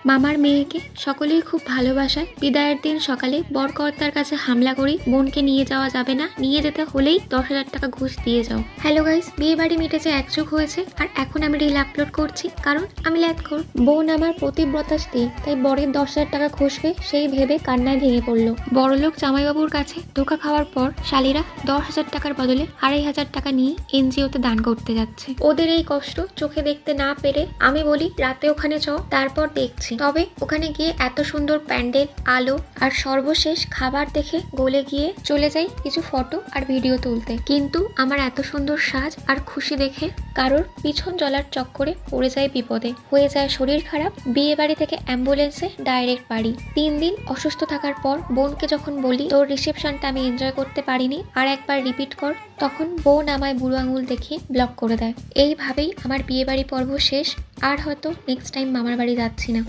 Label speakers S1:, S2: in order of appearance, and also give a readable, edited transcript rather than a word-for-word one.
S1: মামার মেয়েকে সকলেই খুব ভালোবাসায়। বিদায়ের দিন সকালে বরকর্তার কাছে হামলা করি, বোনকে নিয়ে যাওয়া যাবে না, নিয়ে যেতে হলেই 10,000 টাকা ঘুষ দিয়ে যাও। হ্যালো গাইস, বিয়ে বাড়ি মিটেছে 1 যুগ হয়েছে, আর এখন আমি রিল আপলোড করছি কারণ আমি ল্যাথখোর। বোন আমার পতিব্রতা স্ত্রী, তাই বরের 10,000 টাকা ঘুষবে সেই ভেবে কান্নায় ভেঙে পড়লো। বড়লোক জামাইবাবুর কাছে ধোকা খাওয়ার পর শালীরা 10,000 টাকার বদলে 2,500 টাকা নিয়ে এনজিওতে দান করতে যাচ্ছে। ওদের এই কষ্ট চোখে দেখতে না পেরে আমি বলি রাতে ওখানে চ, তারপর দেখছি। তবে ওখানে গিয়ে এত সুন্দর প্যান্ডেল, আলো আর সর্বশেষ খাবার দেখে গলে গিয়ে চলে যাই কিছু ফটো আর ভিডিও তুলতে। কিন্তু আমার এত সুন্দর সাজ আর খুশি দেখে কারোর পিছন চলার চক্করে পড়ে যায় বিপদে, হয়ে যায় শরীর খারাপ। বিয়ে বাড়ি থেকে অ্যাম্বুলেন্সে ডাইরেক্ট বাড়ি। 3 দিন অসুস্থ থাকার পর বোনকে যখন বলি তোর রিসেপশনটা আমি এনজয় করতে পারিনি, আর একবার রিপিট কর, তখন বোন আমায় বুড়ো আঙুল দেখিয়ে ব্লক করে দেয়। এইভাবেই আমার বিয়ে বাড়ি পর্ব শেষ। আর হয়তো নেক্সট টাইম মামার বাড়ি যাচ্ছি না।